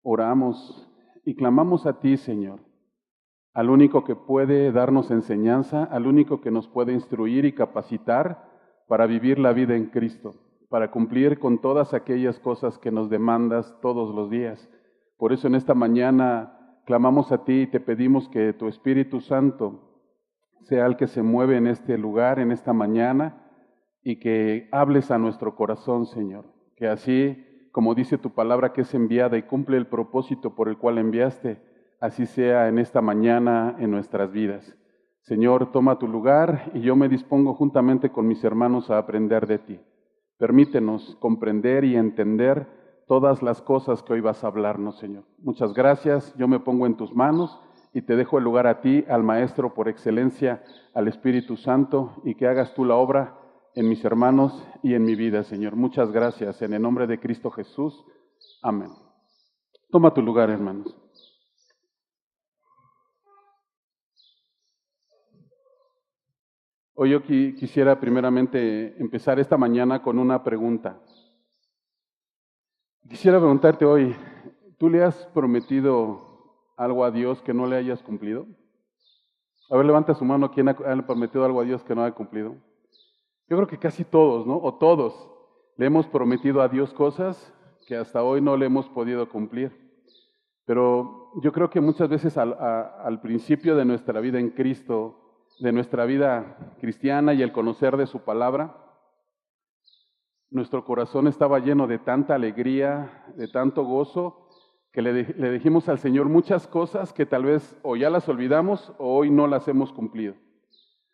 oramos y clamamos a ti, Señor, al único que puede darnos enseñanza, al único que nos puede instruir y capacitar para vivir la vida en Cristo, para cumplir con todas aquellas cosas que nos demandas todos los días. Por eso en esta mañana clamamos a ti y te pedimos que tu Espíritu Santo sea el que se mueve en este lugar, en esta mañana, y que hables a nuestro corazón, Señor. Que así, como dice tu palabra que es enviada y cumple el propósito por el cual enviaste, así sea en esta mañana en nuestras vidas. Señor, toma tu lugar y yo me dispongo juntamente con mis hermanos a aprender de ti. Permítenos comprender y entender todas las cosas que hoy vas a hablarnos, Señor. Muchas gracias, yo me pongo en tus manos y te dejo el lugar a ti, al Maestro por excelencia, al Espíritu Santo, y que hagas tú la obra en mis hermanos y en mi vida, Señor. Muchas gracias, en el nombre de Cristo Jesús. Amén. Toma tu lugar, hermanos. Hoy yo quisiera primeramente empezar esta mañana con una pregunta. Quisiera preguntarte hoy, ¿tú le has prometido algo a Dios que no le hayas cumplido? A ver, levanta su mano, ¿quién ha prometido algo a Dios que no ha cumplido? Yo creo que casi todos, ¿no? O todos le hemos prometido a Dios cosas que hasta hoy no le hemos podido cumplir. Pero yo creo que muchas veces al principio de nuestra vida en Cristo, de nuestra vida cristiana y el conocer de su palabra, nuestro corazón estaba lleno de tanta alegría, de tanto gozo, que le dijimos al Señor muchas cosas que tal vez o ya las olvidamos o hoy no las hemos cumplido.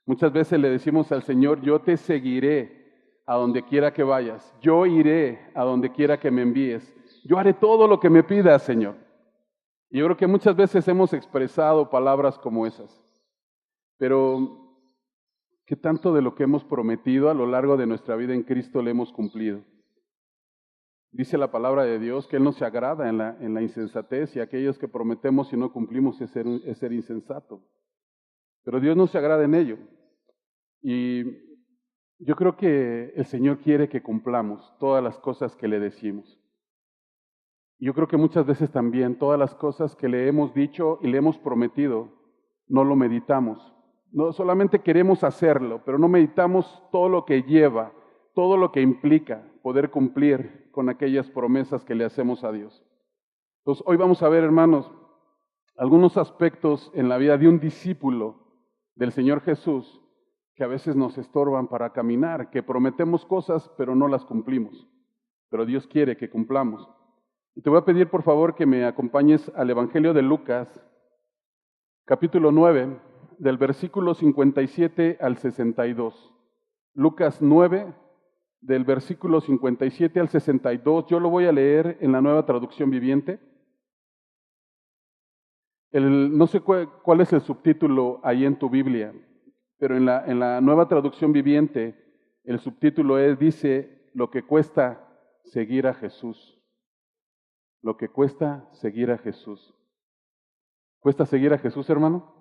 Muchas veces le decimos al Señor, yo te seguiré a donde quiera que vayas, yo iré a donde quiera que me envíes, yo haré todo lo que me pidas, Señor. Y yo creo que muchas veces hemos expresado palabras como esas, pero ¿qué tanto de lo que hemos prometido a lo largo de nuestra vida en Cristo le hemos cumplido? Dice la palabra de Dios que Él no se agrada en la insensatez, y aquellos que prometemos y no cumplimos es ser insensato. Pero Dios no se agrada en ello. Y yo creo que el Señor quiere que cumplamos todas las cosas que le decimos. Yo creo que muchas veces también todas las cosas que le hemos dicho y le hemos prometido, no lo meditamos. No solamente queremos hacerlo, pero no meditamos todo lo que lleva, todo lo que implica poder cumplir con aquellas promesas que le hacemos a Dios. Entonces, hoy vamos a ver, hermanos, algunos aspectos en la vida de un discípulo del Señor Jesús que a veces nos estorban para caminar, que prometemos cosas pero no las cumplimos, pero Dios quiere que cumplamos. Y te voy a pedir por favor que me acompañes al Evangelio de Lucas, capítulo 9, del versículo 57 al 62. Lucas 9, del versículo 57 al 62, yo lo voy a leer en la Nueva Traducción Viviente. No sé cuál es el subtítulo ahí en tu Biblia, pero en la Nueva Traducción Viviente, el subtítulo dice, lo que cuesta seguir a Jesús. Lo que cuesta seguir a Jesús. ¿Cuesta seguir a Jesús, hermano?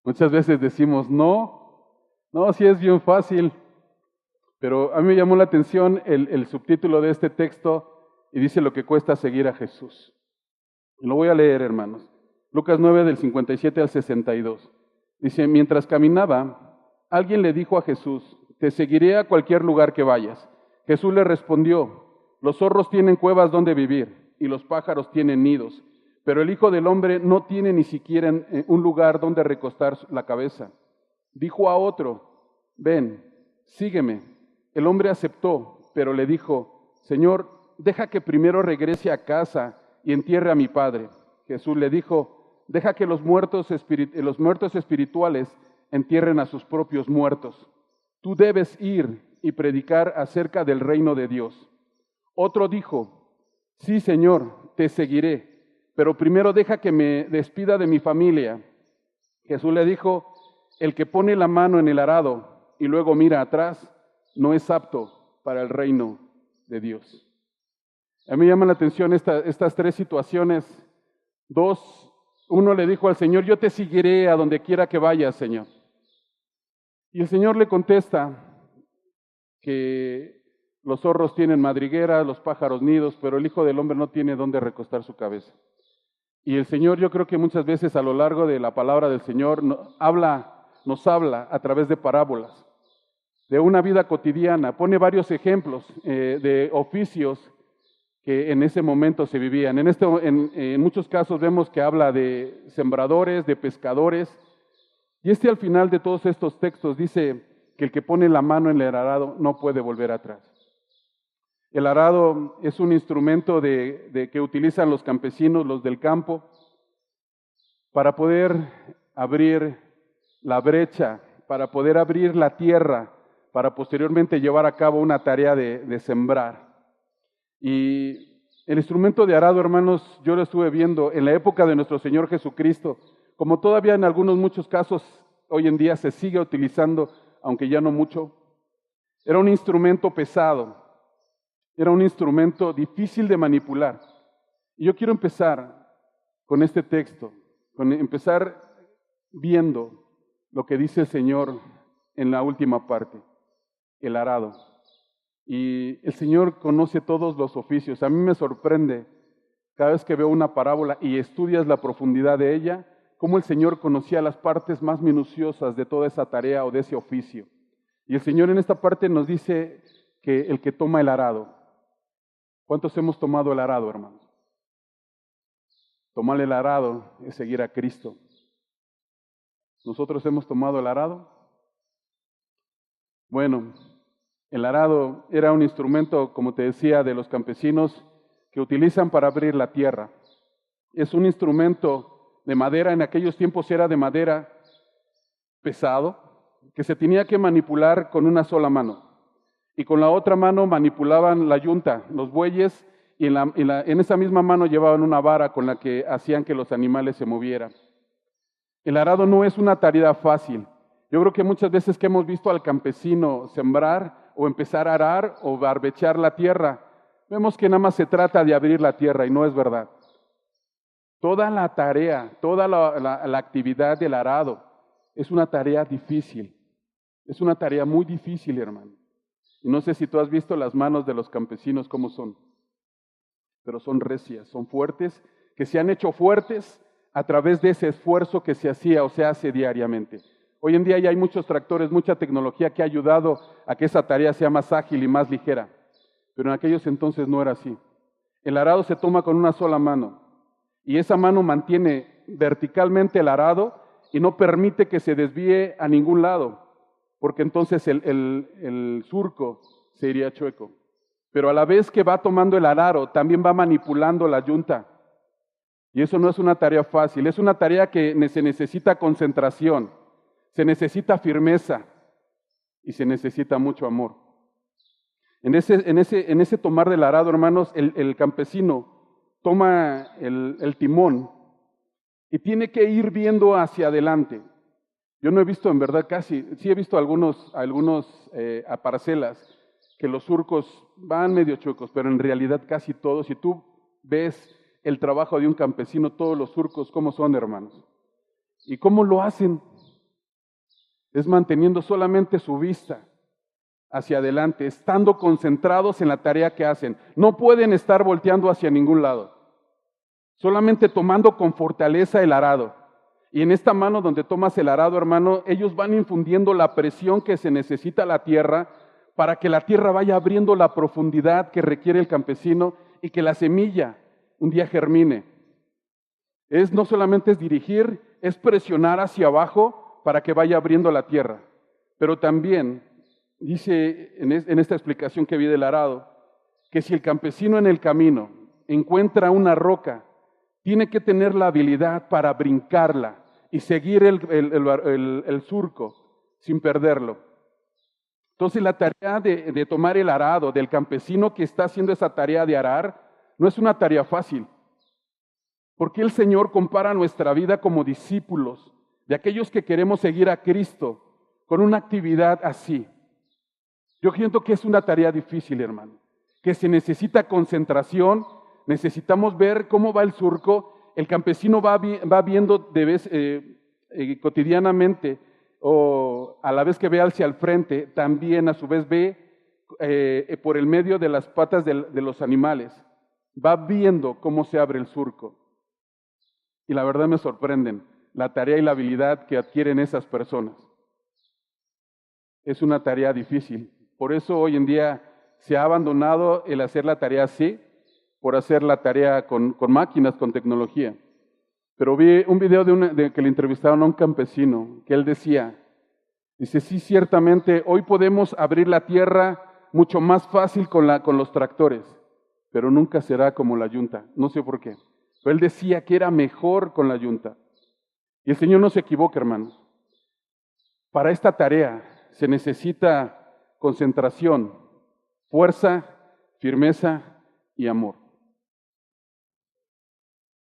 Muchas veces decimos, no, sí es bien fácil, pero a mí me llamó la atención el subtítulo de este texto y dice lo que cuesta seguir a Jesús. Lo voy a leer, hermanos. Lucas 9, del 57 al 62. Dice, mientras caminaba, alguien le dijo a Jesús, te seguiré a cualquier lugar que vayas. Jesús le respondió, los zorros tienen cuevas donde vivir y los pájaros tienen nidos, pero el Hijo del Hombre no tiene ni siquiera un lugar donde recostar la cabeza. Dijo a otro, ven, sígueme. El hombre aceptó, pero le dijo, Señor, deja que primero regrese a casa y entierre a mi padre. Jesús le dijo, deja que los muertos espirituales entierren a sus propios muertos. Tú debes ir y predicar acerca del reino de Dios. Otro dijo, sí, Señor, te seguiré, pero primero deja que me despida de mi familia. Jesús le dijo, el que pone la mano en el arado y luego mira atrás, no es apto para el reino de Dios. A mí me llaman la atención estas tres situaciones. Uno le dijo al Señor, yo te seguiré a donde quiera que vayas, Señor. Y el Señor le contesta que Los zorros tienen madriguera, los pájaros nidos, pero el Hijo del Hombre no tiene dónde recostar su cabeza. Y el Señor, yo creo que muchas veces a lo largo de la palabra del Señor nos habla a través de parábolas, de una vida cotidiana. Pone varios ejemplos de oficios que en ese momento se vivían. En muchos casos vemos que habla de sembradores, de pescadores, y al final de todos estos textos dice que el que pone la mano en el arado no puede volver atrás. El arado es un instrumento que utilizan los campesinos, los del campo, para poder abrir la brecha, para poder abrir la tierra, para posteriormente llevar a cabo una tarea de sembrar. Y el instrumento de arado, hermanos, yo lo estuve viendo en la época de nuestro Señor Jesucristo, como todavía en muchos casos hoy en día se sigue utilizando, aunque ya no mucho. Era un instrumento pesado, era un instrumento difícil de manipular. Y yo quiero empezar con este texto, empezar viendo lo que dice el Señor en la última parte, el arado. Y el Señor conoce todos los oficios. A mí me sorprende cada vez que veo una parábola y estudias la profundidad de ella, cómo el Señor conocía las partes más minuciosas de toda esa tarea o de ese oficio. Y el Señor en esta parte nos dice que el que toma el arado. ¿Cuántos hemos tomado el arado, hermanos? Tomar el arado es seguir a Cristo. ¿Nosotros hemos tomado el arado? Bueno, el arado era un instrumento, como te decía, de los campesinos que utilizan para abrir la tierra. Es un instrumento de madera, en aquellos tiempos era de madera pesado, que se tenía que manipular con una sola mano. Y con la otra mano manipulaban la yunta, los bueyes, y en esa misma mano llevaban una vara con la que hacían que los animales se movieran. El arado no es una tarea fácil. Yo creo que muchas veces que hemos visto al campesino sembrar o empezar a arar o barbechear la tierra, vemos que nada más se trata de abrir la tierra y no es verdad. Toda la tarea, toda la actividad del arado es una tarea difícil. Es una tarea muy difícil, hermano. Y no sé si tú has visto las manos de los campesinos cómo son, pero son recias, son fuertes, que se han hecho fuertes a través de ese esfuerzo que se hacía o se hace diariamente. Hoy en día ya hay muchos tractores, mucha tecnología que ha ayudado a que esa tarea sea más ágil y más ligera, pero en aquellos entonces no era así. El arado se toma con una sola mano y esa mano mantiene verticalmente el arado y no permite que se desvíe a ningún lado, porque entonces el surco se iría chueco. Pero a la vez que va tomando el arado, también va manipulando la yunta. Y eso no es una tarea fácil, es una tarea que se necesita concentración, se necesita firmeza y se necesita mucho amor. En ese tomar del arado, hermanos, el campesino toma el timón y tiene que ir viendo hacia adelante. Yo no he visto en verdad sí he visto algunos parcelas que los surcos van medio chuecos, pero en realidad casi todos, si tú ves el trabajo de un campesino, todos los surcos, ¿cómo son, hermanos? ¿Y cómo lo hacen? Es manteniendo solamente su vista hacia adelante, estando concentrados en la tarea que hacen. No pueden estar volteando hacia ningún lado, solamente tomando con fortaleza el arado. Y en esta mano donde tomas el arado, hermano, ellos van infundiendo la presión que se necesita a la tierra para que la tierra vaya abriendo la profundidad que requiere el campesino y que la semilla un día germine. No solamente es dirigir, es presionar hacia abajo para que vaya abriendo la tierra. Pero también dice en esta explicación que vi del arado, que si el campesino en el camino encuentra una roca, tiene que tener la habilidad para brincarla y seguir el surco sin perderlo. Entonces la tarea de tomar el arado, del campesino que está haciendo esa tarea de arar, no es una tarea fácil. Porque el Señor compara nuestra vida como discípulos, de aquellos que queremos seguir a Cristo, con una actividad así. Yo siento que es una tarea difícil, hermano, que se necesita concentración, necesitamos ver cómo va el surco. El campesino va viendo cotidianamente, o a la vez que ve hacia el frente, también a su vez ve por el medio de las patas de los animales, va viendo cómo se abre el surco. Y la verdad me sorprenden la tarea y la habilidad que adquieren esas personas. Es una tarea difícil. Por eso hoy en día se ha abandonado el hacer la tarea así, por hacer la tarea con máquinas, con tecnología. Pero vi un video de que le entrevistaron a un campesino, que él dice, sí, ciertamente, hoy podemos abrir la tierra mucho más fácil con los tractores, pero nunca será como la yunta, no sé por qué. Pero él decía que era mejor con la yunta. Y el Señor no se equivoca, hermanos. Para esta tarea se necesita concentración, fuerza, firmeza y amor.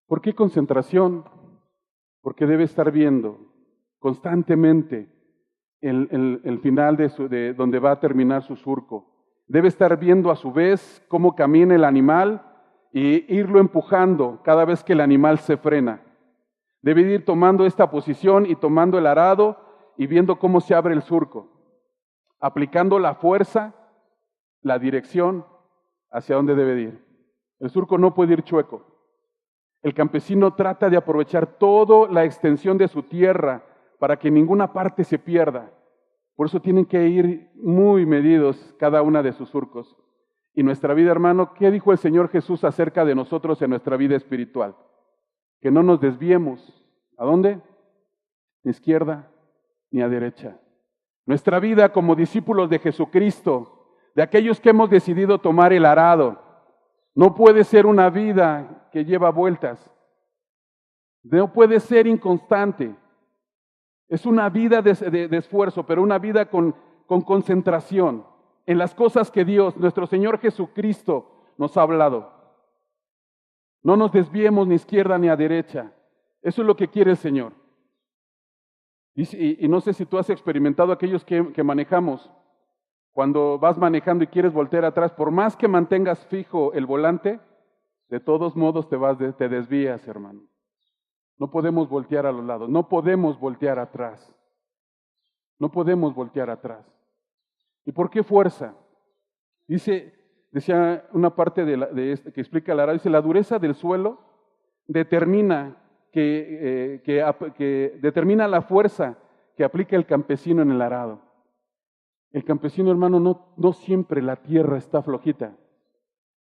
¿Por qué concentración? Porque debe estar viendo constantemente el final de donde va a terminar su surco. Debe estar viendo a su vez cómo camina el animal y irlo empujando cada vez que el animal se frena. Debe ir tomando esta posición y tomando el arado y viendo cómo se abre el surco, aplicando la fuerza, la dirección hacia dónde debe ir. El surco no puede ir chueco. El campesino trata de aprovechar toda la extensión de su tierra para que ninguna parte se pierda. Por eso tienen que ir muy medidos cada una de sus surcos. Y nuestra vida, hermano, ¿qué dijo el Señor Jesús acerca de nosotros en nuestra vida espiritual? Que no nos desviemos. ¿A dónde? Ni a izquierda ni a derecha. Nuestra vida como discípulos de Jesucristo, de aquellos que hemos decidido tomar el arado, no puede ser una vida que lleva vueltas. No puede ser inconstante. Es una vida de esfuerzo, pero una vida con concentración en las cosas que Dios, nuestro Señor Jesucristo, nos ha hablado. No nos desviemos ni a izquierda ni a derecha. Eso es lo que quiere el Señor. Y no sé si tú has experimentado aquellos que manejamos. Cuando vas manejando y quieres voltear atrás, por más que mantengas fijo el volante, de todos modos te desvías, hermano. No podemos voltear a los lados, no podemos voltear atrás. No podemos voltear atrás. ¿Y por qué fuerza? Decía una parte que explica el arado, dice, la dureza del suelo determina determina la fuerza que aplica el campesino en el arado. El campesino, hermano, no siempre la tierra está flojita.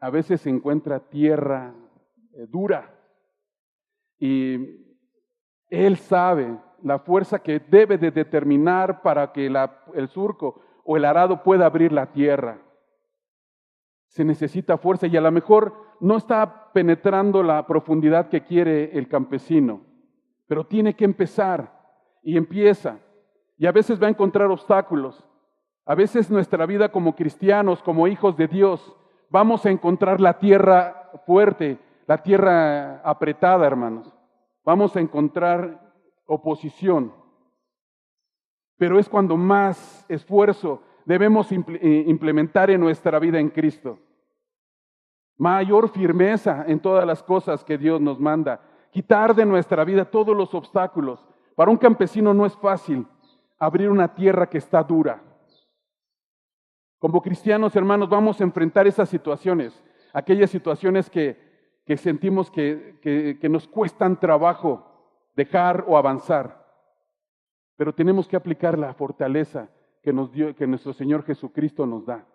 A veces se encuentra tierra dura. Y él sabe la fuerza que debe de determinar para que el surco o el arado pueda abrir la tierra. Se necesita fuerza y a lo mejor no está penetrando la profundidad que quiere el campesino, pero tiene que empezar y empieza. Y a veces va a encontrar obstáculos. A veces nuestra vida como cristianos, como hijos de Dios, vamos a encontrar la tierra fuerte, la tierra apretada, hermanos. Vamos a encontrar oposición. Pero es cuando más esfuerzo debemos implementar en nuestra vida en Cristo. Mayor firmeza en todas las cosas que Dios nos manda. Quitar de nuestra vida todos los obstáculos. Para un campesino no es fácil abrir una tierra que está dura. Como cristianos, hermanos, vamos a enfrentar esas situaciones, aquellas situaciones que sentimos que nos cuestan trabajo dejar o avanzar. Pero tenemos que aplicar la fortaleza que nuestro Señor Jesucristo nos da.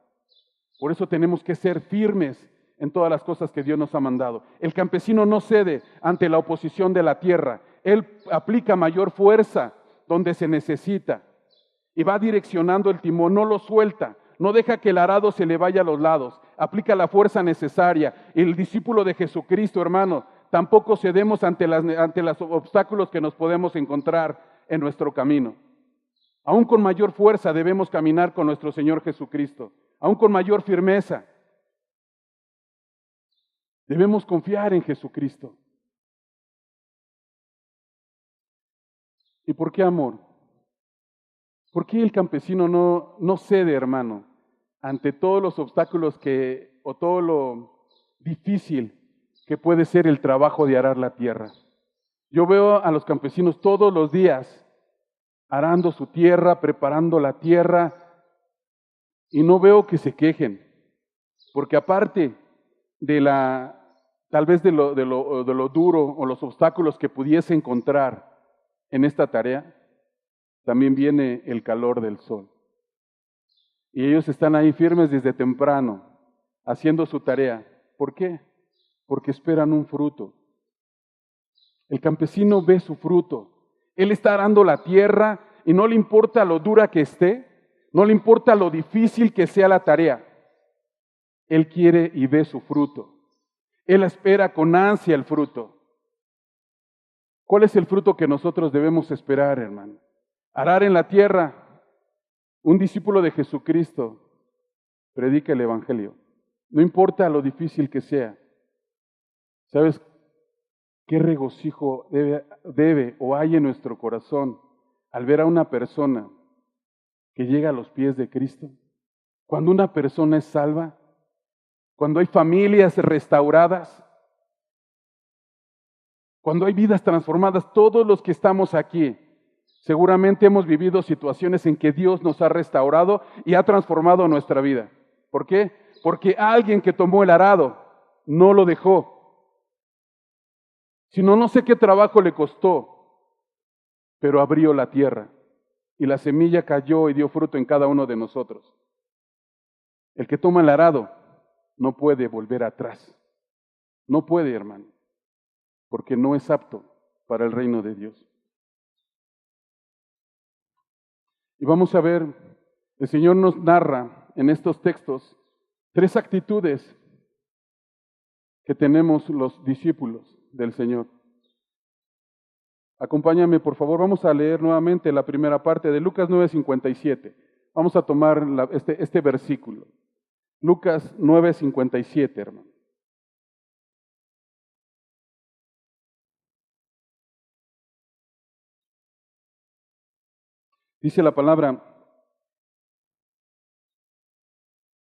Por eso tenemos que ser firmes en todas las cosas que Dios nos ha mandado. El campesino no cede ante la oposición de la tierra. Él aplica mayor fuerza donde se necesita y va direccionando el timón, no lo suelta. No deja que el arado se le vaya a los lados. Aplica la fuerza necesaria. El discípulo de Jesucristo, hermano, tampoco cedemos ante los obstáculos que nos podemos encontrar en nuestro camino. Aún con mayor fuerza debemos caminar con nuestro Señor Jesucristo. Aún con mayor firmeza. Debemos confiar en Jesucristo. ¿Y por qué amor? ¿Por qué el campesino no cede, hermano, ante todos los obstáculos o todo lo difícil que puede ser el trabajo de arar la tierra? Yo veo a los campesinos todos los días arando su tierra, preparando la tierra, y no veo que se quejen, porque aparte de tal vez de lo duro o los obstáculos que pudiese encontrar en esta tarea, también viene el calor del sol. Y ellos están ahí firmes desde temprano, haciendo su tarea. ¿Por qué? Porque esperan un fruto. El campesino ve su fruto. Él está arando la tierra y no le importa lo dura que esté, no le importa lo difícil que sea la tarea. Él quiere y ve su fruto. Él espera con ansia el fruto. ¿Cuál es el fruto que nosotros debemos esperar, hermano? Arar en la tierra. Un discípulo de Jesucristo predica el Evangelio. No importa lo difícil que sea. ¿Sabes qué regocijo debe o hay en nuestro corazón al ver a una persona que llega a los pies de Cristo? Cuando una persona es salva, cuando hay familias restauradas, cuando hay vidas transformadas, todos los que estamos aquí, seguramente hemos vivido situaciones en que Dios nos ha restaurado y ha transformado nuestra vida. ¿Por qué? Porque alguien que tomó el arado no lo dejó. Si no, no sé qué trabajo le costó, pero abrió la tierra y la semilla cayó y dio fruto en cada uno de nosotros. El que toma el arado no puede volver atrás. No puede, hermano, porque no es apto para el reino de Dios. Y vamos a ver, el Señor nos narra en estos textos 3 actitudes que tenemos los discípulos del Señor. Acompáñame, por favor, vamos a leer nuevamente la primera parte de Lucas 9:57. Vamos a tomar este versículo. Lucas 9:57, hermano. Dice la palabra: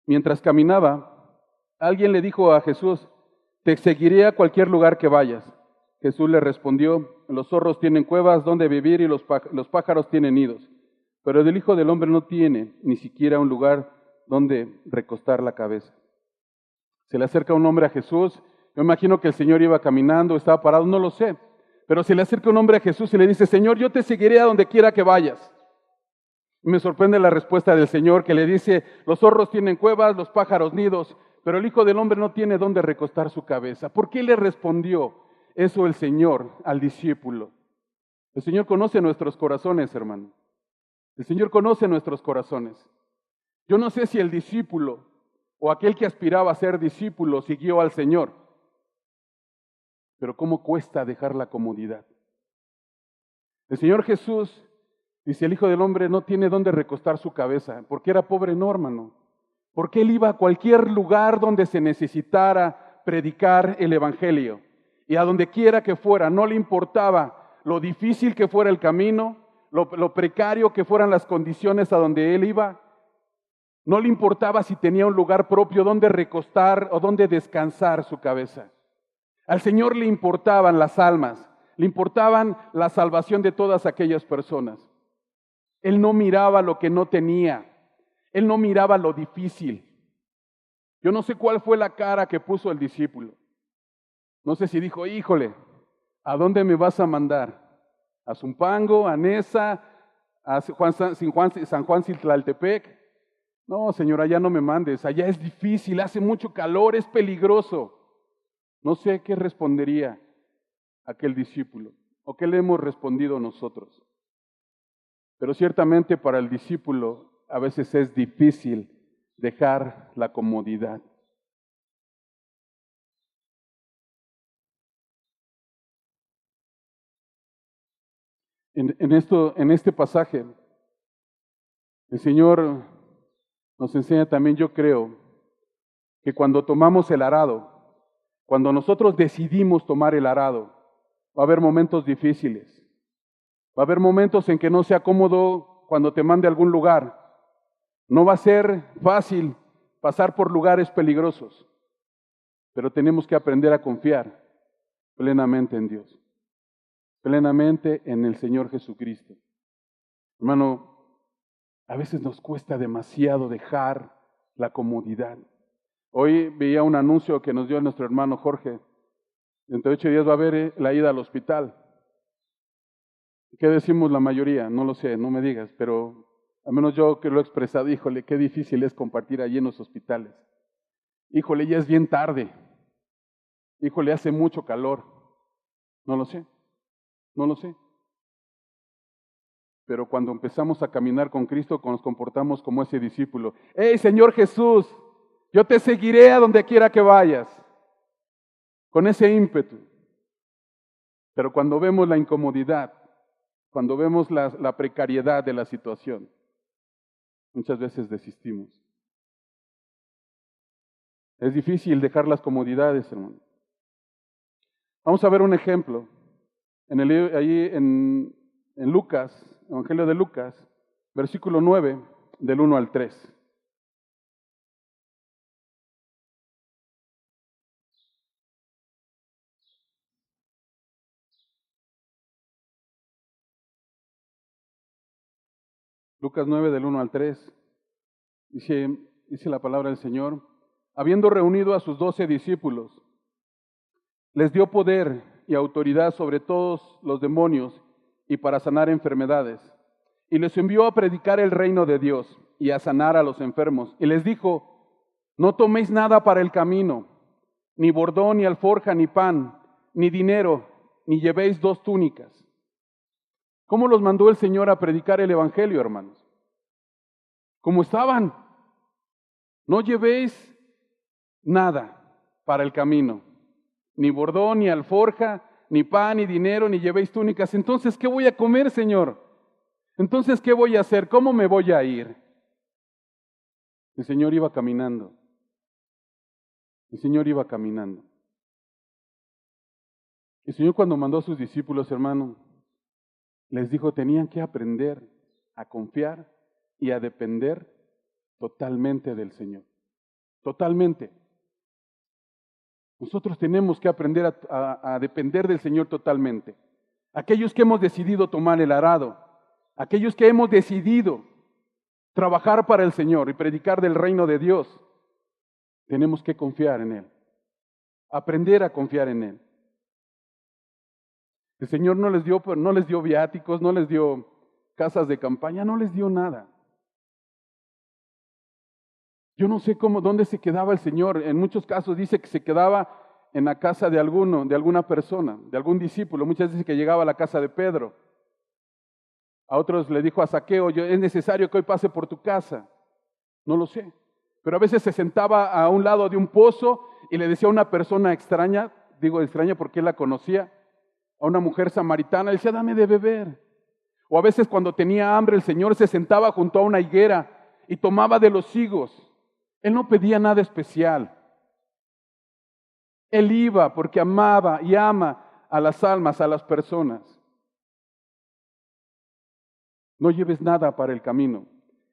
mientras caminaba, alguien le dijo a Jesús: te seguiré a cualquier lugar que vayas. Jesús le respondió: los zorros tienen cuevas donde vivir y los pájaros tienen nidos, pero el Hijo del Hombre no tiene ni siquiera un lugar donde recostar la cabeza. Se le acerca un hombre a Jesús. Yo imagino que el Señor iba caminando, estaba parado, no lo sé. Pero se le acerca un hombre a Jesús y le dice: Señor, yo te seguiré a donde quiera que vayas. Y me sorprende la respuesta del Señor, que le dice: los zorros tienen cuevas, los pájaros nidos, pero el Hijo del Hombre no tiene dónde recostar su cabeza. ¿Por qué le respondió eso el Señor al discípulo? El Señor conoce nuestros corazones, hermano. El Señor conoce nuestros corazones. Yo no sé si el discípulo o aquel que aspiraba a ser discípulo siguió al Señor, pero ¿cómo cuesta dejar la comodidad? El Señor Jesús dice: el Hijo del Hombre no tiene dónde recostar su cabeza, porque era pobre, no, hermano. Porque Él iba a cualquier lugar donde se necesitara predicar el Evangelio. Y a donde quiera que fuera, no le importaba lo difícil que fuera el camino, lo precario que fueran las condiciones a donde Él iba. No le importaba si tenía un lugar propio donde recostar o donde descansar su cabeza. Al Señor le importaban las almas, le importaban la salvación de todas aquellas personas. Él no miraba lo que no tenía, Él no miraba lo difícil. Yo no sé cuál fue la cara que puso el discípulo. No sé si dijo: híjole, ¿a dónde me vas a mandar? ¿A Zumpango, a Nesa, a San Juan Citlaltepec? No, Señor, allá no me mandes, allá es difícil, hace mucho calor, es peligroso. No sé qué respondería aquel discípulo o qué le hemos respondido nosotros. Pero ciertamente para el discípulo a veces es difícil dejar la comodidad. En este pasaje, el Señor nos enseña también, yo creo, que cuando tomamos el arado, cuando nosotros decidimos tomar el arado, va a haber momentos difíciles. Va a haber momentos en que no sea cómodo cuando te mande a algún lugar. No va a ser fácil pasar por lugares peligrosos, pero tenemos que aprender a confiar plenamente en Dios, plenamente en el Señor Jesucristo. Hermano, a veces nos cuesta demasiado dejar la comodidad. Hoy veía un anuncio que nos dio nuestro hermano Jorge. Dentro de 8 días va a haber la ida al hospital. ¿Qué decimos la mayoría? No lo sé, no me digas, pero al menos yo que lo he expresado, híjole, qué difícil es compartir allí en los hospitales. Híjole, ya es bien tarde. Híjole, hace mucho calor. No lo sé, no lo sé. Pero cuando empezamos a caminar con Cristo, nos comportamos como ese discípulo. ¡Hey, Señor Jesús! Yo te seguiré a donde quiera que vayas. Con ese ímpetu. Pero cuando vemos la incomodidad, cuando vemos la precariedad de la situación, muchas veces desistimos. Es difícil dejar las comodidades, hermano. Vamos a ver un ejemplo. Ahí en Lucas, Evangelio de Lucas, versículo 9, del 1 al 3. Lucas 9, del 1 al 3. Dice la palabra del Señor. Habiendo reunido a sus 12 discípulos, les dio poder y autoridad sobre todos los demonios y para sanar enfermedades. Y les envió a predicar el reino de Dios y a sanar a los enfermos. Y les dijo, no toméis nada para el camino, ni bordón, ni alforja, ni pan, ni dinero, ni llevéis 2 túnicas. ¿Cómo los mandó el Señor a predicar el evangelio, hermanos? Como estaban. No llevéis nada para el camino, ni bordón, ni alforja, ni pan, ni dinero, ni llevéis túnicas. Entonces, ¿qué voy a comer, Señor? Entonces, ¿qué voy a hacer? ¿Cómo me voy a ir? El Señor iba caminando. El Señor iba caminando. El Señor, cuando mandó a sus discípulos, hermano, les dijo, tenían que aprender a confiar y a depender totalmente del Señor. Totalmente. Nosotros tenemos que aprender a depender del Señor totalmente. Aquellos que hemos decidido tomar el arado, aquellos que hemos decidido trabajar para el Señor y predicar del reino de Dios, tenemos que confiar en Él, aprender a confiar en Él. El Señor no les dio viáticos, no les dio casas de campaña, no les dio nada. Yo no sé dónde se quedaba el Señor. En muchos casos dice que se quedaba en la casa de alguna persona, de algún discípulo. Muchas veces que llegaba a la casa de Pedro. A otros le dijo a Zaqueo, es necesario que hoy pase por tu casa. No lo sé. Pero a veces se sentaba a un lado de un pozo y le decía a una persona extraña, digo extraña porque él la conocía, a una mujer samaritana, le decía, dame de beber. O a veces cuando tenía hambre el Señor se sentaba junto a una higuera y tomaba de los higos. Él no pedía nada especial. Él iba porque amaba y ama a las almas, a las personas. No lleves nada para el camino.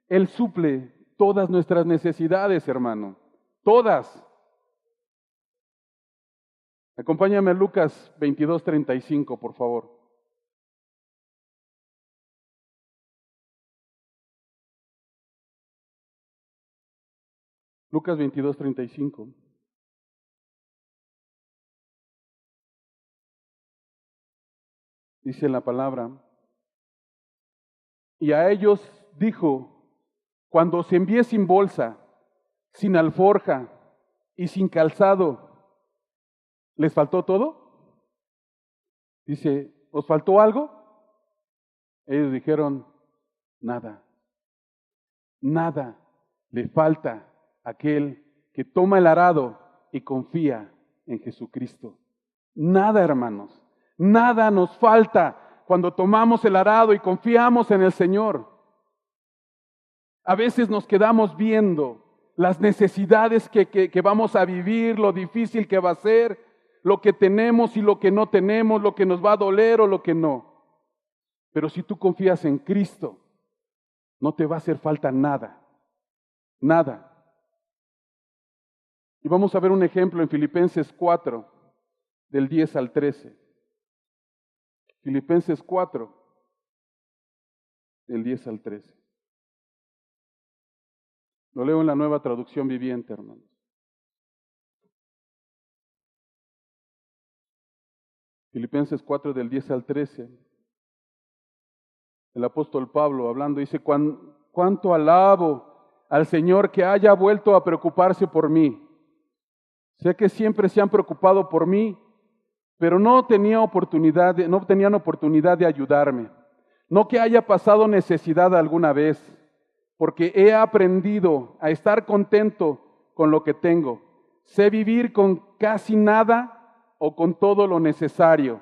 Él suple todas nuestras necesidades, hermano. Todas. Acompáñame a Lucas 22:35, por favor. Lucas 22:35. Dice la palabra. Y a ellos dijo, cuando os envié sin bolsa, sin alforja y sin calzado, ¿les faltó todo? Dice, ¿os faltó algo? Ellos dijeron, nada, nada le falta a aquel que toma el arado y confía en Jesucristo. Nada, hermanos, nada nos falta cuando tomamos el arado y confiamos en el Señor. A veces nos quedamos viendo las necesidades que vamos a vivir, lo difícil que va a ser, lo que tenemos y lo que no tenemos, lo que nos va a doler o lo que no. Pero si tú confías en Cristo, no te va a hacer falta nada, nada. Y vamos a ver un ejemplo en Filipenses 4, del 10 al 13. Filipenses 4, del 10 al 13. Lo leo en la Nueva Traducción Viviente, hermanos. Filipenses 4 del 10 al 13. El apóstol Pablo hablando dice, cuánto alabo al Señor que haya vuelto a preocuparse por mí. Sé que siempre se han preocupado por mí, pero no tenían oportunidad de ayudarme. No que haya pasado necesidad alguna vez, porque he aprendido a estar contento con lo que tengo. Sé vivir con casi nada o con todo lo necesario.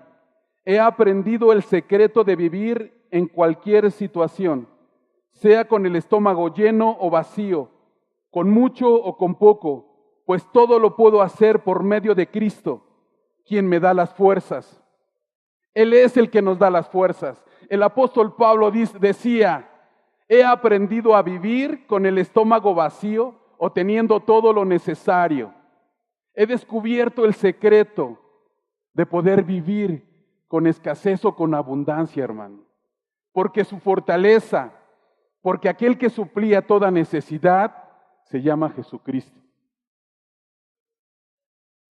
He aprendido el secreto de vivir en cualquier situación, sea con el estómago lleno o vacío, con mucho o con poco, pues todo lo puedo hacer por medio de Cristo, quien me da las fuerzas. Él es el que nos da las fuerzas. El apóstol Pablo decía, he aprendido a vivir con el estómago vacío o teniendo todo lo necesario. He descubierto el secreto de poder vivir con escasez o con abundancia, hermano. Porque su fortaleza, porque aquel que suplía toda necesidad, se llama Jesucristo.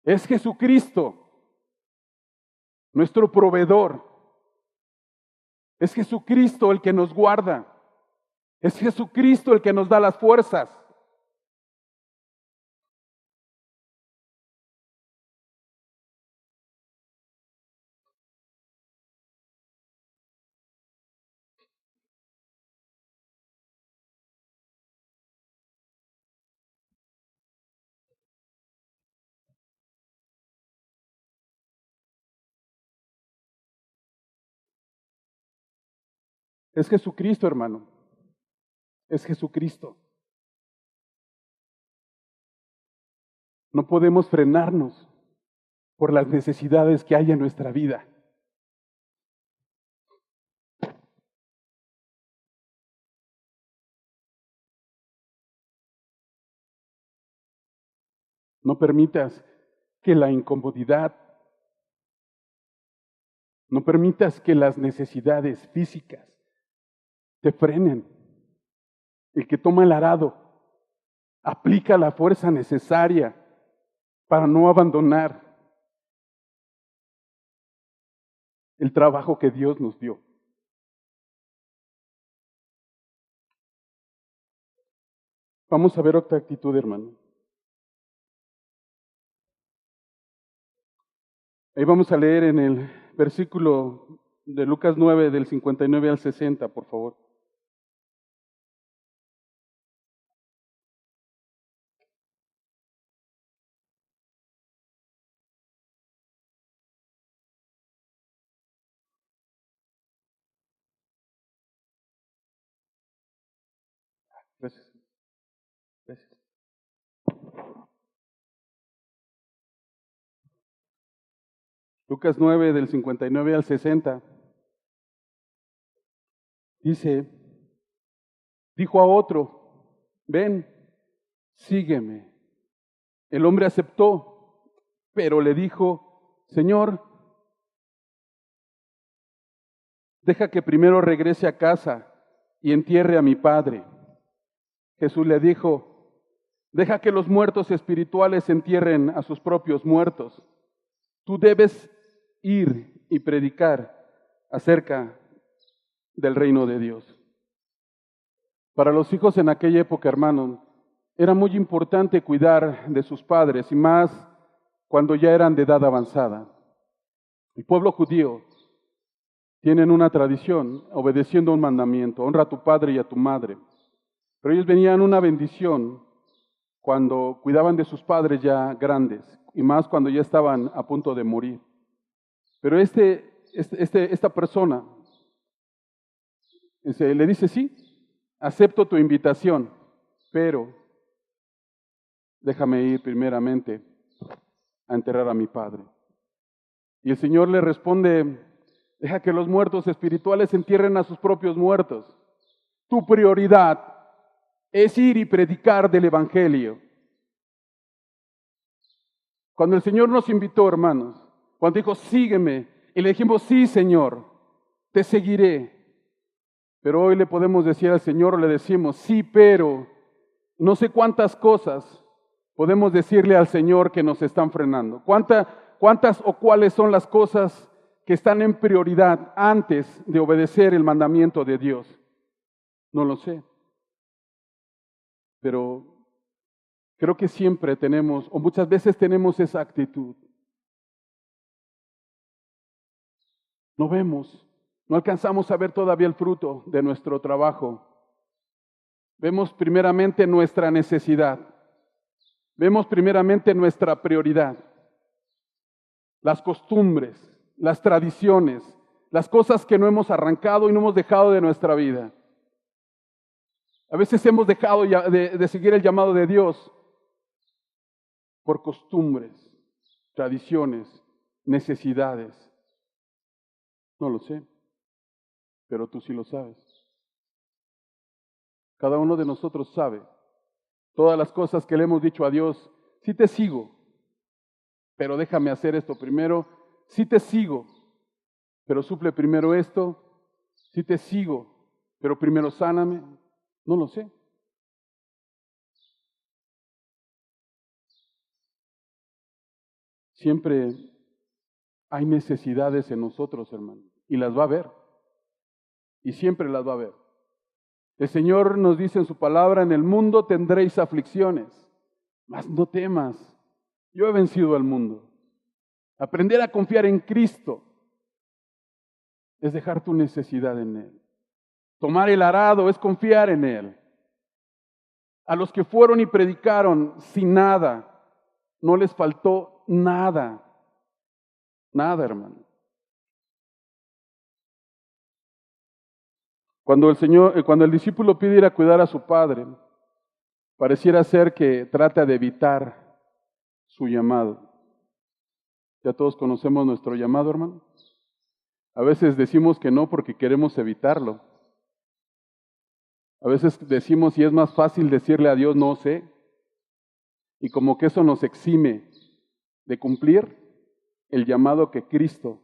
Es Jesucristo, nuestro proveedor. Es Jesucristo el que nos guarda. Es Jesucristo el que nos da las fuerzas. Es Jesucristo, hermano. Es Jesucristo. No podemos frenarnos por las necesidades que hay en nuestra vida. No permitas que la incomodidad, no permitas que las necesidades físicas te frenen. El que toma el arado aplica la fuerza necesaria para no abandonar el trabajo que Dios nos dio. Vamos a ver otra actitud, hermano. Ahí vamos a leer en el versículo de Lucas 9, del 59 al 60, por favor. Gracias. Gracias. Lucas 9, del 59 al 60. Dice, dijo a otro, ven, sígueme. El hombre aceptó, pero le dijo, Señor, deja que primero regrese a casa y entierre a mi padre. Jesús le dijo, deja que los muertos espirituales entierren a sus propios muertos. Tú debes ir y predicar acerca del reino de Dios. Para los hijos en aquella época, hermanos, era muy importante cuidar de sus padres y más cuando ya eran de edad avanzada. El pueblo judío tienen una tradición obedeciendo un mandamiento, honra a tu padre y a tu madre. Pero ellos venían una bendición cuando cuidaban de sus padres ya grandes y más cuando ya estaban a punto de morir. Pero esta persona le dice, sí, acepto tu invitación, pero déjame ir primeramente a enterrar a mi padre. Y el Señor le responde, deja que los muertos espirituales entierren a sus propios muertos. Tu prioridad es ir y predicar del Evangelio. Cuando el Señor nos invitó, hermanos, cuando dijo, sígueme, y le dijimos, sí, Señor, te seguiré. Pero hoy le podemos decir al Señor, o le decimos, sí, pero No sé cuántas cosas podemos decirle al Señor que nos están frenando. ¿Cuántas o cuáles son las cosas que están en prioridad antes de obedecer el mandamiento de Dios? No lo sé. Pero creo que siempre tenemos, o muchas veces tenemos esa actitud. No vemos, no alcanzamos a ver todavía el fruto de nuestro trabajo. Vemos primeramente nuestra necesidad. Vemos primeramente nuestra prioridad. Las costumbres, las tradiciones, las cosas que no hemos arrancado y no hemos dejado de nuestra vida. A veces hemos dejado de seguir el llamado de Dios por costumbres, tradiciones, necesidades. No lo sé, pero tú sí lo sabes. Cada uno de nosotros sabe todas las cosas que le hemos dicho a Dios. Sí te sigo, pero déjame hacer esto primero. Sí te sigo, pero suple primero esto. Sí te sigo, pero primero sáname. No lo sé. Siempre hay necesidades en nosotros, hermano, y las va a haber. Y siempre las va a haber. El Señor nos dice en su palabra, en el mundo tendréis aflicciones, mas no temas, yo he vencido al mundo. Aprender a confiar en Cristo es dejar tu necesidad en Él. Tomar el arado es confiar en Él. A los que fueron y predicaron sin nada, no les faltó nada. Nada, hermano. Cuando el discípulo pide ir a cuidar a su padre, pareciera ser que trata de evitar su llamado. Ya todos conocemos nuestro llamado, hermano. A veces decimos que no porque queremos evitarlo. A veces decimos y es más fácil decirle a Dios no sé. Y como que eso nos exime de cumplir el llamado que Cristo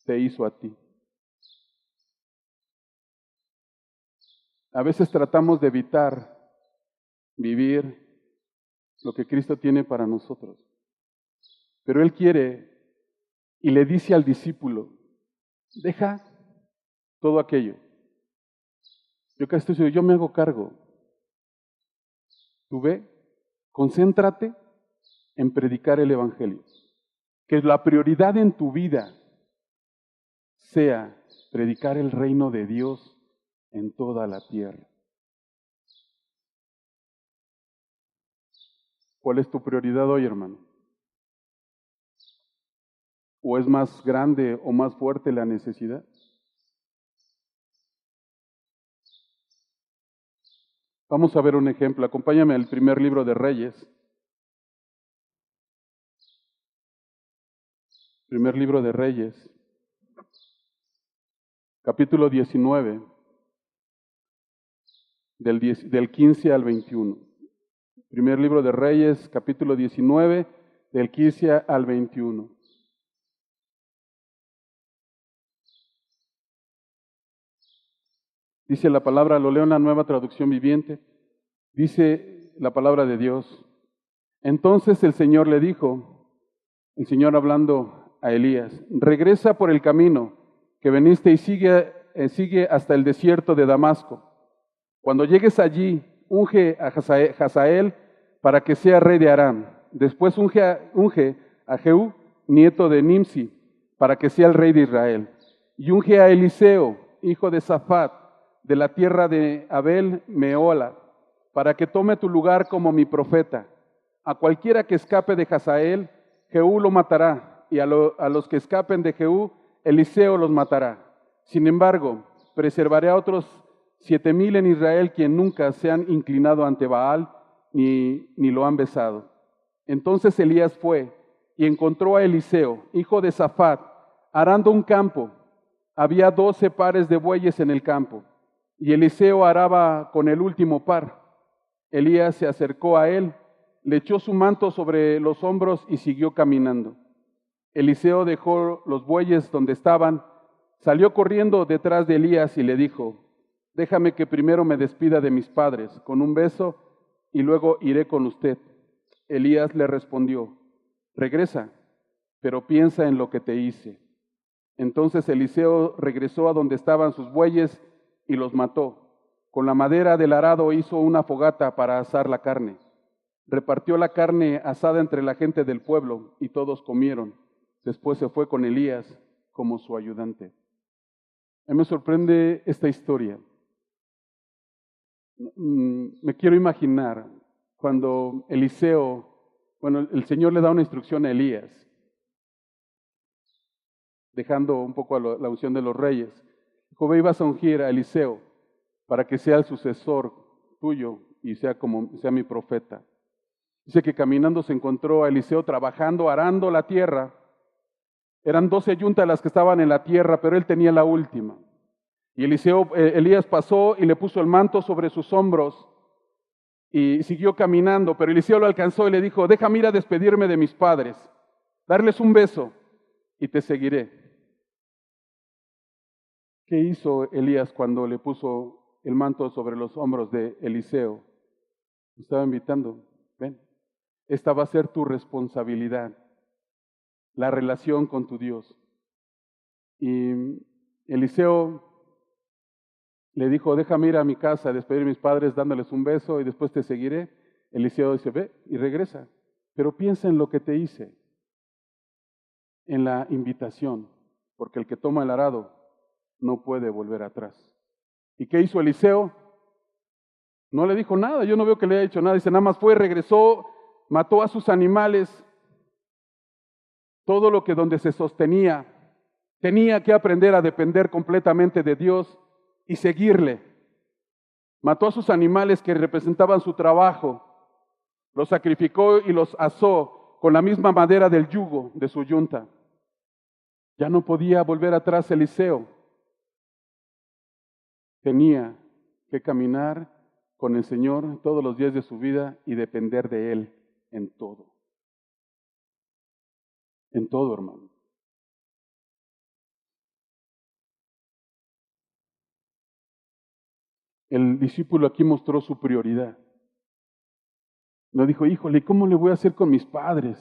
te hizo a ti. A veces tratamos de evitar vivir lo que Cristo tiene para nosotros. Pero Él quiere y le dice al discípulo, deja todo aquello. Yo casi estoy diciendo, yo me hago cargo. Tú ve, concéntrate en predicar el Evangelio. Que la prioridad en tu vida sea predicar el reino de Dios en toda la tierra. ¿Cuál es tu prioridad hoy, hermano? ¿O es más grande o más fuerte la necesidad? Vamos a ver un ejemplo. Acompáñame al primer libro de Reyes. Primer libro de Reyes, capítulo 19, del 15 al 21. Primer libro de Reyes, capítulo 19, del 15 al 21. Dice la palabra, lo leo en la Nueva Traducción Viviente, dice la palabra de Dios. Entonces el Señor le dijo, el Señor hablando a Elías, regresa por el camino que veniste y sigue hasta el desierto de Damasco. Cuando llegues allí, unge a Hazael para que sea rey de Aram. Después unge a Jehú, nieto de Nimsi, para que sea el rey de Israel. Y unge a Eliseo, hijo de Safat, de la tierra de Abel Meola, para que tome tu lugar como mi profeta. A cualquiera que escape de Hazael, Jehú lo matará, y a los que escapen de Jehú, Eliseo los matará. Sin embargo, preservaré a otros 7,000 en Israel, quien nunca se han inclinado ante Baal, ni lo han besado. Entonces Elías fue y encontró a Eliseo, hijo de Safat, arando un campo. Había 12 pares de bueyes en el campo, y Eliseo araba con el último par. Elías se acercó a él, le echó su manto sobre los hombros y siguió caminando. Eliseo dejó los bueyes donde estaban, salió corriendo detrás de Elías y le dijo, déjame que primero me despida de mis padres con un beso y luego iré con usted. Elías le respondió, regresa, pero piensa en lo que te hice. Entonces Eliseo regresó a donde estaban sus bueyes y los mató. Con la madera del arado hizo una fogata para asar la carne. Repartió la carne asada entre la gente del pueblo y todos comieron. Después se fue con Elías como su ayudante. A mí me sorprende esta historia. Me quiero imaginar cuando Eliseo, el Señor le da una instrucción a Elías, dejando un poco a la unción de los reyes. Dijo, ve y vas a ungir a Eliseo para que sea el sucesor tuyo y sea mi profeta. Dice que caminando se encontró a Eliseo trabajando, arando la tierra. Eran 12 yuntas las que estaban en la tierra, pero él tenía la última. Y Elías pasó y le puso el manto sobre sus hombros y siguió caminando, pero Eliseo lo alcanzó y le dijo, déjame ir a despedirme de mis padres, darles un beso y te seguiré. ¿Qué hizo Elías cuando le puso el manto sobre los hombros de Eliseo? Lo estaba invitando, ven, esta va a ser tu responsabilidad, la relación con tu Dios. Y Eliseo le dijo, déjame ir a mi casa a despedir a mis padres dándoles un beso y después te seguiré. Eliseo dice, ve y regresa, pero piensa en lo que te hice, en la invitación, porque el que toma el arado no puede volver atrás. ¿Y qué hizo Eliseo? No le dijo nada, yo no veo que le haya dicho nada, dice, nada más fue, regresó, mató a sus animales, todo lo que donde se sostenía, tenía que aprender a depender completamente de Dios y seguirle. Mató a sus animales que representaban su trabajo, los sacrificó y los asó con la misma madera del yugo de su yunta. Ya no podía volver atrás Eliseo. Tenía que caminar con el Señor todos los días de su vida y depender de Él en todo. En todo, hermano. El discípulo aquí mostró su prioridad. No dijo, híjole, ¿cómo le voy a hacer con mis padres?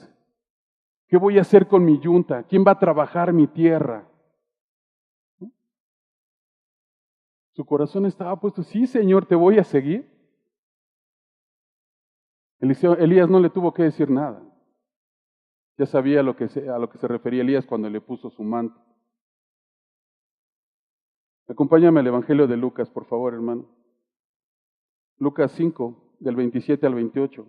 ¿Qué voy a hacer con mi yunta? ¿Quién va a trabajar mi tierra? Su corazón estaba puesto, sí, Señor, te voy a seguir. Elías no le tuvo que decir nada. Ya sabía a lo que se refería Elías cuando le puso su manto. Acompáñame al Evangelio de Lucas, por favor, hermano. Lucas 5, del 27 al 28.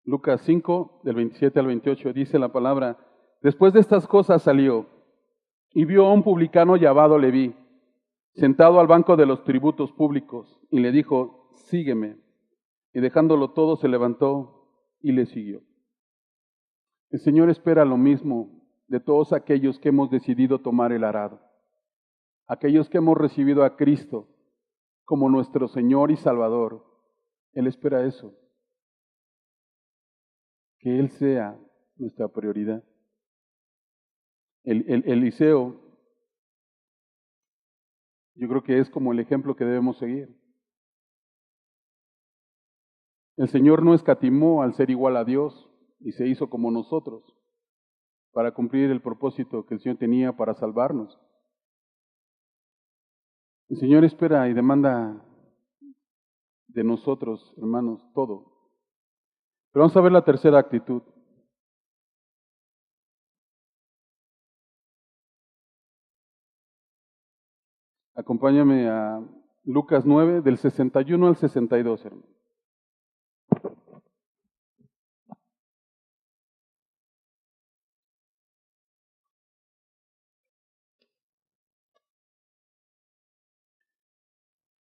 Lucas 5, del 27 al 28, dice la palabra, después de estas cosas salió y vio a un publicano llamado Leví, sentado al banco de los tributos públicos, y le dijo, sígueme. Y dejándolo todo, se levantó y le siguió. El Señor espera lo mismo de todos aquellos que hemos decidido tomar el arado, aquellos que hemos recibido a Cristo como nuestro Señor y Salvador. Él espera eso, que Él sea nuestra prioridad. Eliseo, yo creo que es como el ejemplo que debemos seguir. El Señor no escatimó al ser igual a Dios y se hizo como nosotros para cumplir el propósito que el Señor tenía para salvarnos. El Señor espera y demanda de nosotros, hermanos, todo. Pero vamos a ver la tercera actitud. Acompáñame a Lucas 9, del 61 al 62, hermano.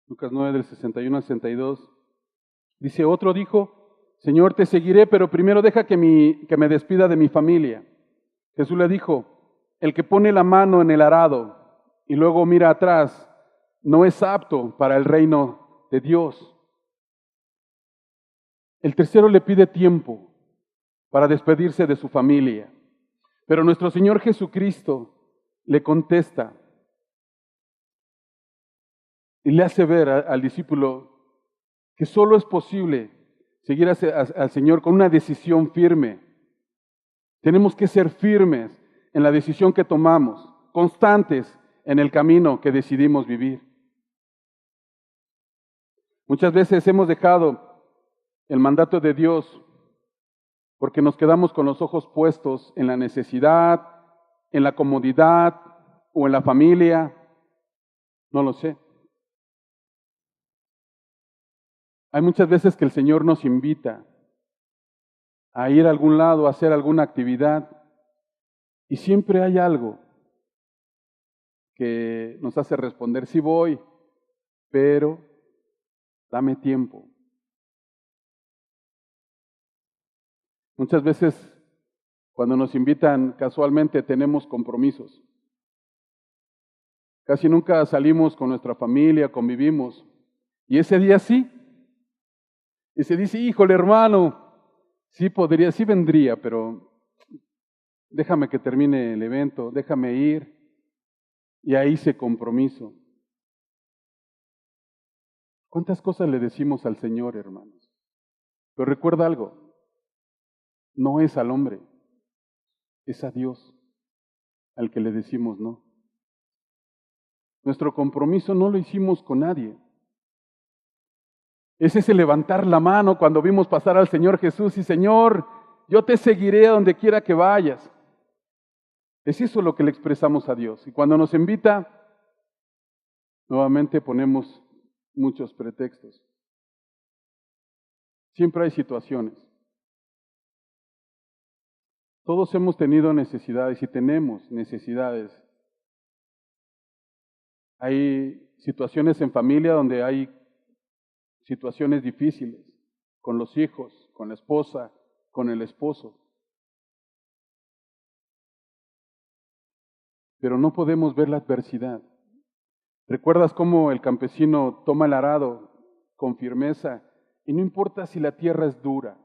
Lucas 9, del 61 al 62. Dice, otro dijo, Señor, te seguiré, pero primero deja que me despida de mi familia. Jesús le dijo, el que pone la mano en el arado y luego mira atrás, no es apto para el reino de Dios. El tercero le pide tiempo para despedirse de su familia. Pero nuestro Señor Jesucristo le contesta y le hace ver al discípulo que solo es posible seguir al Señor con una decisión firme. Tenemos que ser firmes en la decisión que tomamos, constantes en el camino que decidimos vivir. Muchas veces hemos dejado el mandato de Dios porque nos quedamos con los ojos puestos en la necesidad, en la comodidad o en la familia. No lo sé. Hay muchas veces que el Señor nos invita a ir a algún lado, a hacer alguna actividad, y siempre hay algo que nos hace responder, sí voy, pero dame tiempo. Muchas veces cuando nos invitan casualmente tenemos compromisos. Casi nunca salimos con nuestra familia, convivimos, y ese día sí. Y se dice, híjole hermano, sí podría, sí vendría, pero déjame que termine el evento, déjame ir. Y ahí hice compromiso. ¿Cuántas cosas le decimos al Señor, hermanos? Pero recuerda algo, no es al hombre, es a Dios al que le decimos no. Nuestro compromiso no lo hicimos con nadie. Es ese levantar la mano cuando vimos pasar al Señor Jesús y Señor, yo te seguiré a donde quiera que vayas. Es eso lo que le expresamos a Dios. Y cuando nos invita, nuevamente ponemos muchos pretextos. Siempre hay situaciones. Todos hemos tenido necesidades y tenemos necesidades. Hay situaciones en familia donde hay situaciones difíciles, con los hijos, con la esposa, con el esposo. Pero no podemos ver la adversidad. ¿Recuerdas cómo el campesino toma el arado con firmeza y no importa si la tierra es dura?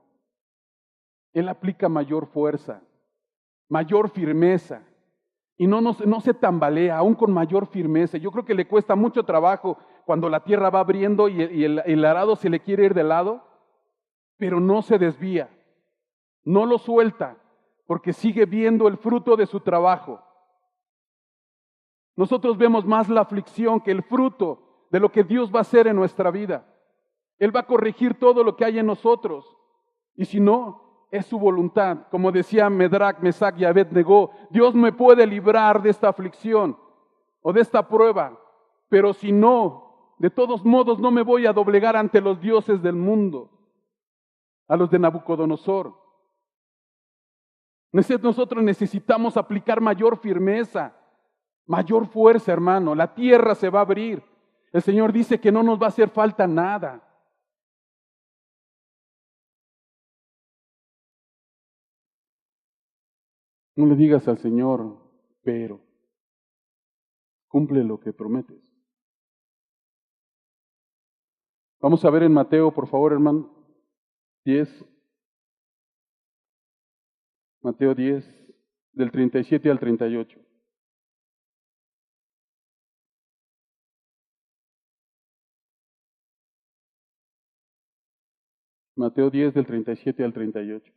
Él aplica mayor fuerza, mayor firmeza y no se tambalea, aún con mayor firmeza. Yo creo que le cuesta mucho trabajo cuando la tierra va abriendo y el arado se le quiere ir de lado, pero no se desvía, no lo suelta, porque sigue viendo el fruto de su trabajo. Nosotros vemos más la aflicción que el fruto de lo que Dios va a hacer en nuestra vida. Él va a corregir todo lo que hay en nosotros. Y si no, es su voluntad. Como decía Medrac, Mesac y Abed-Negó, Dios me puede librar de esta aflicción o de esta prueba. Pero si no, de todos modos no me voy a doblegar ante los dioses del mundo, a los de Nabucodonosor. Nosotros necesitamos aplicar mayor firmeza, mayor fuerza, hermano. La tierra se va a abrir. El Señor dice que no nos va a hacer falta nada. No le digas al Señor, pero cumple lo que prometes. Vamos a ver en Mateo, por favor, hermano, 10. Mateo 10, del 37 al 38. Mateo 10, del 37 al 38.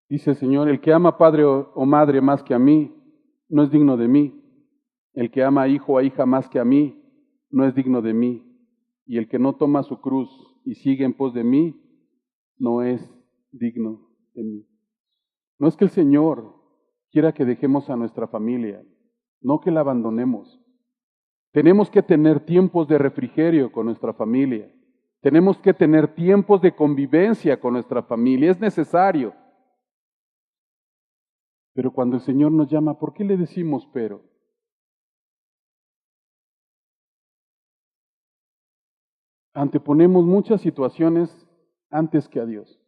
Dice el Señor, el que ama padre o madre más que a mí, no es digno de mí. El que ama a hijo o a hija más que a mí, no es digno de mí. Y el que no toma su cruz y sigue en pos de mí, no es digno de mí. No es que el Señor quiera que dejemos a nuestra familia, no que la abandonemos. Tenemos que tener tiempos de refrigerio con nuestra familia. Tenemos que tener tiempos de convivencia con nuestra familia. Es necesario. Pero cuando el Señor nos llama, ¿por qué le decimos pero? Anteponemos muchas situaciones antes que a Dios.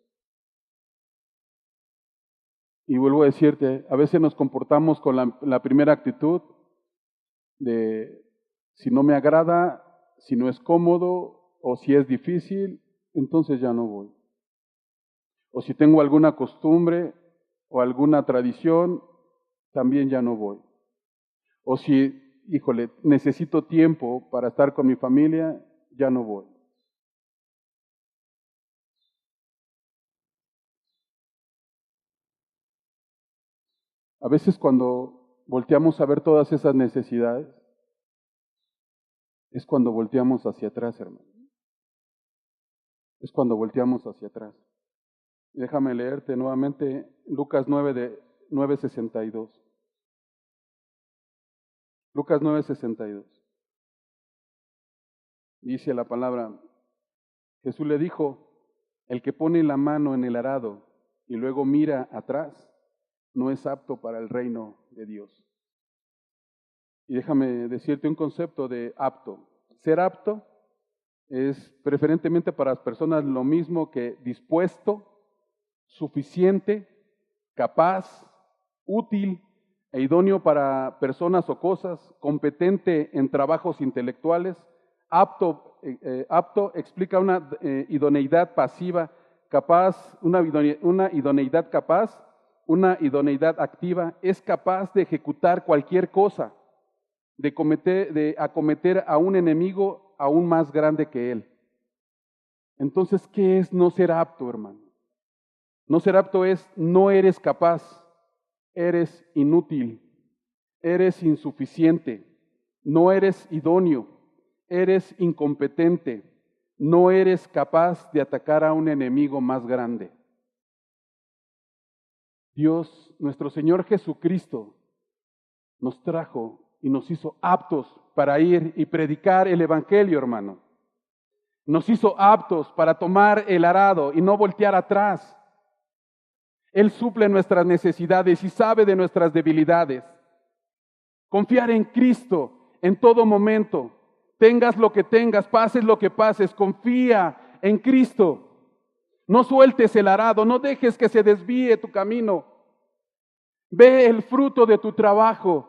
Y vuelvo a decirte, a veces nos comportamos con la primera actitud de si no me agrada, si no es cómodo o si es difícil, entonces ya no voy. O si tengo alguna costumbre o alguna tradición, también ya no voy. O si, híjole, necesito tiempo para estar con mi familia, ya no voy. A veces cuando volteamos a ver todas esas necesidades, es cuando volteamos hacia atrás, hermano. Es cuando volteamos hacia atrás. Déjame leerte nuevamente Lucas 9:62. Lucas 9:62. Dice la palabra, Jesús le dijo, el que pone la mano en el arado y luego mira atrás, no es apto para el reino de Dios. Y déjame decirte un concepto de apto. Ser apto es preferentemente para las personas lo mismo que dispuesto, suficiente, capaz, útil e idóneo para personas o cosas, competente en trabajos intelectuales, apto explica una idoneidad pasiva, capaz, una idoneidad capaz, una idoneidad activa, es capaz de ejecutar cualquier cosa, de acometer a un enemigo aún más grande que él. Entonces, ¿qué es no ser apto, hermano? No ser apto es no eres capaz, eres inútil, eres insuficiente, no eres idóneo, eres incompetente, no eres capaz de atacar a un enemigo más grande. Dios, nuestro Señor Jesucristo, nos trajo y nos hizo aptos para ir y predicar el Evangelio, hermano. Nos hizo aptos para tomar el arado y no voltear atrás. Él suple nuestras necesidades y sabe de nuestras debilidades. Confiar en Cristo en todo momento. Tengas lo que tengas, pases lo que pases, confía en Cristo. No sueltes el arado, no dejes que se desvíe tu camino. Ve el fruto de tu trabajo.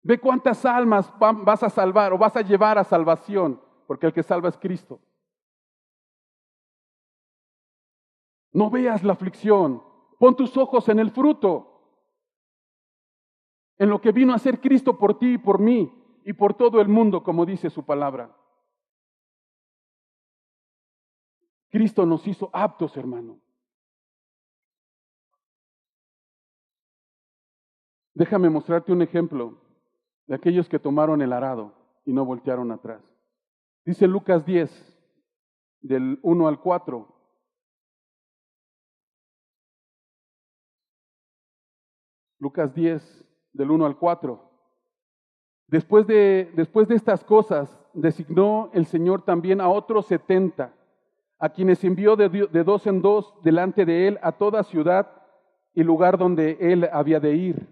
Ve cuántas almas vas a salvar o vas a llevar a salvación, porque el que salva es Cristo. No veas la aflicción, pon tus ojos en el fruto, en lo que vino a hacer Cristo por ti y por mí y por todo el mundo, como dice su palabra. Cristo nos hizo aptos, hermano. Déjame mostrarte un ejemplo de aquellos que tomaron el arado y no voltearon atrás. Dice Lucas 10, del 1 al 4. Lucas 10, del 1 al 4. Después de estas cosas, designó el Señor también a otros 70, a quienes envió de dos en dos delante de él a toda ciudad y lugar donde él había de ir.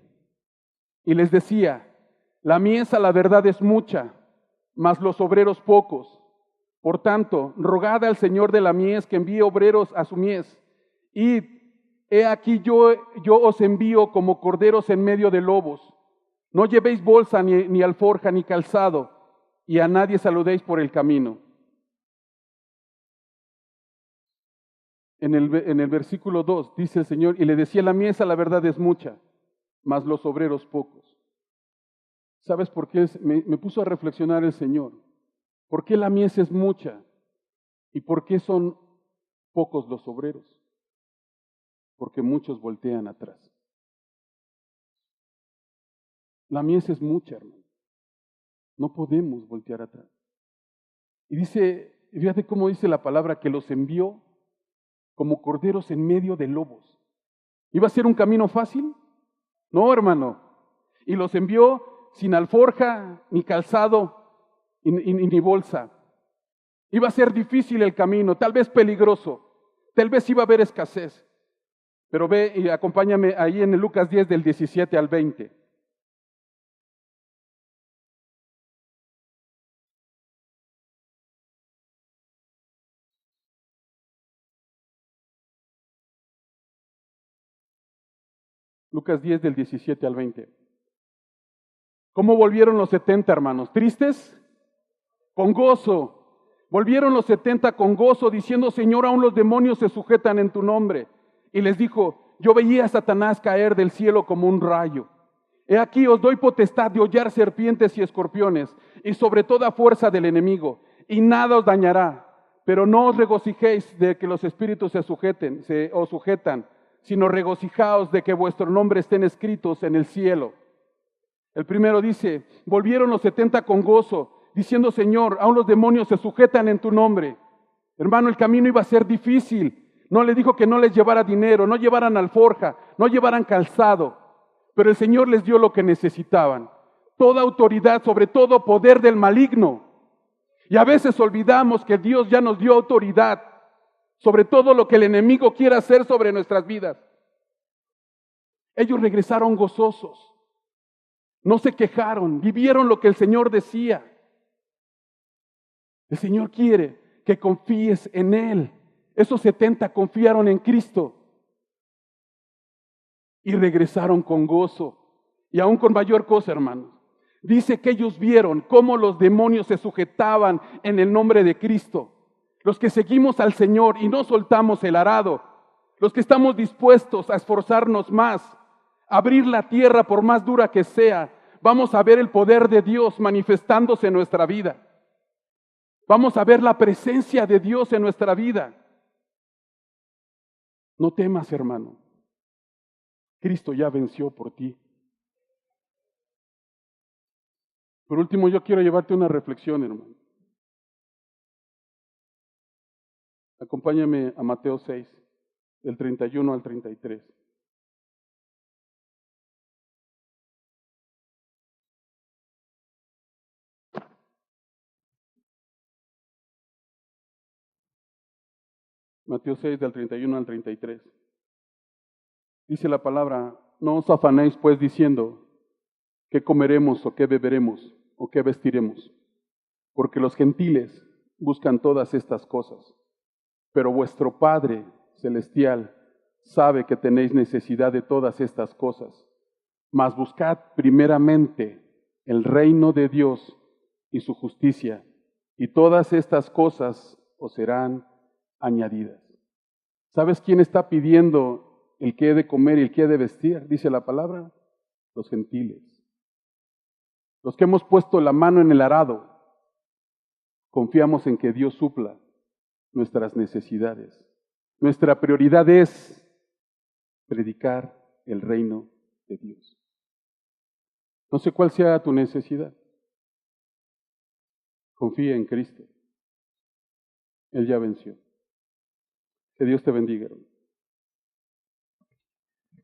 Y les decía, la mies a la verdad es mucha, mas los obreros pocos. Por tanto, rogad al Señor de la mies que envíe obreros a su mies. Y he aquí yo os envío como corderos en medio de lobos. No llevéis bolsa, ni alforja, ni calzado, y a nadie saludéis por el camino. En el versículo 2 dice el Señor, y le decía, la mies a la verdad es mucha, mas los obreros pocos. ¿Sabes por qué? Me puso a reflexionar el Señor. ¿Por qué la mies es mucha? ¿Y por qué son pocos los obreros? Porque muchos voltean atrás. La mies es mucha, hermano. No podemos voltear atrás. Y fíjate cómo dice la palabra, que los envió como corderos en medio de lobos. ¿Iba a ser un camino fácil? No, hermano. Y los envió sin alforja, ni calzado, ni bolsa. Iba a ser difícil el camino, tal vez peligroso, tal vez iba a haber escasez. Pero ve y acompáñame ahí en el Lucas 10 del 17 al 20. Lucas 10 del 17 al 20. ¿Cómo volvieron los 70, hermanos? ¿Tristes? Con gozo. Volvieron los 70 con gozo, diciendo, Señor, aún los demonios se sujetan en tu nombre. Y les dijo, yo veía a Satanás caer del cielo como un rayo. He aquí os doy potestad de hollar serpientes y escorpiones, y sobre toda fuerza del enemigo, y nada os dañará. Pero no os regocijéis de que los espíritus os sujetan, sino regocijaos de que vuestros nombres estén escritos en el cielo. El primero dice, volvieron los 70 con gozo, diciendo, Señor, aún los demonios se sujetan en tu nombre. Hermano, el camino iba a ser difícil. No le dijo que no les llevara dinero, no llevaran alforja, no llevaran calzado. Pero el Señor les dio lo que necesitaban. Toda autoridad, sobre todo poder del maligno. Y a veces olvidamos que Dios ya nos dio autoridad sobre todo lo que el enemigo quiera hacer sobre nuestras vidas. Ellos regresaron gozosos. No se quejaron, vivieron lo que el Señor decía. El Señor quiere que confíes en Él. Esos 70 confiaron en Cristo y regresaron con gozo. Y aún con mayor cosa, hermanos. Dice que ellos vieron cómo los demonios se sujetaban en el nombre de Cristo. Los que seguimos al Señor y no soltamos el arado. Los que estamos dispuestos a esforzarnos más, a abrir la tierra por más dura que sea, vamos a ver el poder de Dios manifestándose en nuestra vida. Vamos a ver la presencia de Dios en nuestra vida. No temas, hermano. Cristo ya venció por ti. Por último, yo quiero llevarte una reflexión, hermano. Acompáñame a Mateo 6, del 31 al 33. Mateo 6, del 31 al 33. Dice la palabra, no os afanéis pues diciendo, ¿qué comeremos o qué beberemos o qué vestiremos? Porque los gentiles buscan todas estas cosas, pero vuestro Padre celestial sabe que tenéis necesidad de todas estas cosas. Mas buscad primeramente el reino de Dios y su justicia, y todas estas cosas os serán añadidas. ¿Sabes quién está pidiendo el que he de comer y el que he de vestir? Dice la palabra, los gentiles. Los que hemos puesto la mano en el arado, confiamos en que Dios supla nuestras necesidades. Nuestra prioridad es predicar el reino de Dios. No sé cuál sea tu necesidad. Confía en Cristo. Él ya venció. Que Dios te bendiga, hermano.